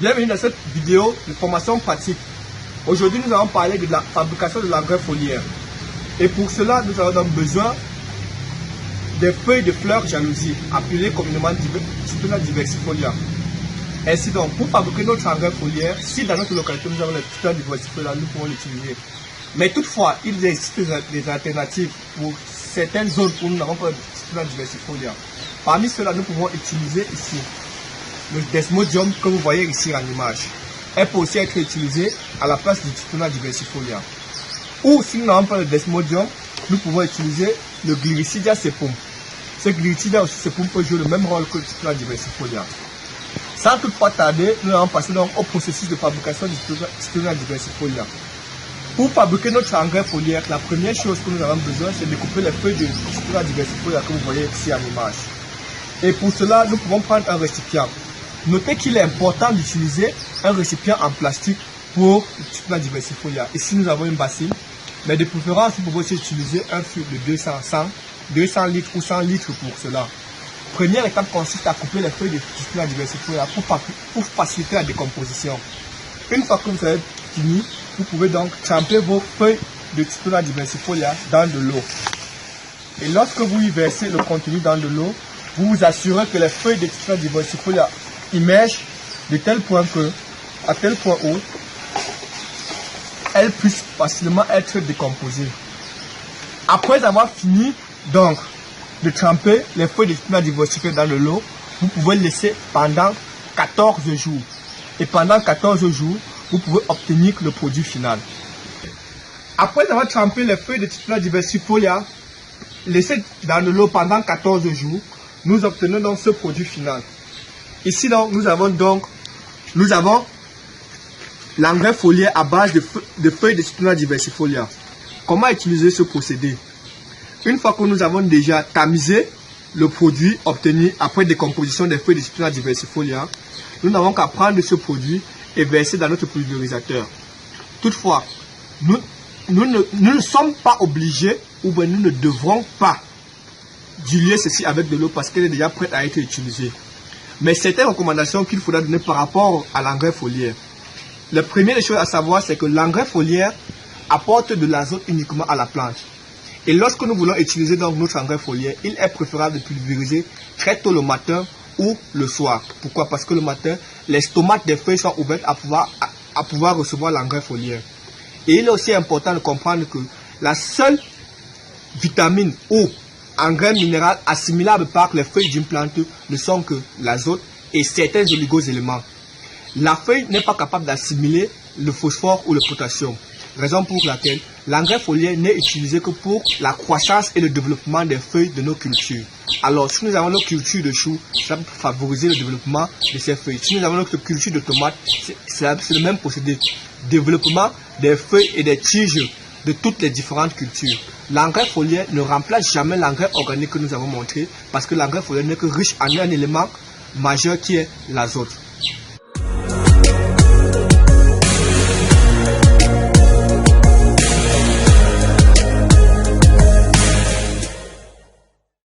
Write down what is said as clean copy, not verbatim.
Bienvenue dans cette vidéo de formation pratique. Aujourd'hui, nous allons parler de la fabrication de l'engrais foliaire. Et pour cela, nous avons donc besoin des feuilles de fleurs jalousie, appelées communément Citronella diversifolia. Ainsi donc, pour fabriquer notre engrais foliaire, si dans notre localité nous avons le Citronella diversifolia, nous pouvons l'utiliser. Mais toutefois, il existe des alternatives pour certaines zones où nous n'avons pas de Citronella diversifolia. Parmi ceux-là, nous pouvons utiliser ici le Desmodium que vous voyez ici en image. Elle peut aussi être utilisée à la place du Citronella diversifolia. Ou si nous n'avons pas le Desmodium, nous pouvons utiliser le Gliricidia sepum. Ce Gliricidia sepum peut jouer le même rôle que le Citronella diversifolia. Sans toutefois tarder, nous allons passer donc au processus de fabrication du Citronella diversifolia. Pour fabriquer notre engrais foliaire, la première chose que nous avons besoin, c'est de couper les feuilles de Citronella diversifolia que vous voyez ici en image. Et pour cela, nous pouvons prendre un récipient. Notez qu'il est important d'utiliser un récipient en plastique pour le Citronella diversifolia. Ici, nous avons une bassine, mais de préférence, vous pouvez aussi utiliser un fût de 200 litres ou 100 litres pour cela. Première étape consiste à couper les feuilles de Citronella diversifolia pour faciliter la décomposition. Une fois que vous avez fini, vous pouvez donc tremper vos feuilles de Citronella diversifolia dans de l'eau. Et lorsque vous y versez le contenu dans de l'eau, vous vous assurez que les feuilles de Citronella diversifolia immergent de tel point où elles puissent facilement être décomposées. Après avoir fini donc de tremper les feuilles de Citronella diversifolia dans de l'eau, vous pouvez laisser pendant 14 jours. Et pendant 14 jours, vous pouvez obtenir le produit final. Après avoir trempé les feuilles de Citronella diversifolia, laissées dans de l'eau pendant 14 jours, nous obtenons donc ce produit final. Ici donc, nous avons l'engrais foliaire à base de feuilles de Citronella diversifolia. Comment utiliser ce procédé? Une fois que nous avons déjà tamisé le produit obtenu après décomposition des feuilles de Citronella diversifolia, nous n'avons qu'à prendre ce produit et verser dans notre pulvérisateur. Toutefois, nous ne sommes pas obligés ou bien nous ne devrons pas diluer ceci avec de l'eau parce qu'elle est déjà prête à être utilisée. Mais certaines recommandations qu'il faudra donner par rapport à l'engrais foliaire. La première des choses à savoir, c'est que l'engrais foliaire apporte de l'azote uniquement à la plante. Et lorsque nous voulons utiliser donc notre engrais foliaire, il est préférable de pulvériser très tôt le matin ou le soir. Pourquoi? Parce que le matin, les stomates des feuilles sont ouvertes à pouvoir recevoir l'engrais foliaire. Et il est aussi important de comprendre que la seule vitamine ou engrais minéral assimilables par les feuilles d'une plante ne sont que l'azote et certains oligo-éléments. La feuille n'est pas capable d'assimiler le phosphore ou le potassium. Raison pour laquelle l'engrais foliaire n'est utilisé que pour la croissance et le développement des feuilles de nos cultures. Alors, si nous avons nos cultures de choux, ça peut favoriser le développement de ces feuilles. Si nous avons notre culture de tomates, c'est le même procédé. Développement des feuilles et des tiges de toutes les différentes cultures. L'engrais foliaire ne remplace jamais l'engrais organique que nous avons montré parce que l'engrais foliaire n'est que riche en un élément majeur qui est l'azote.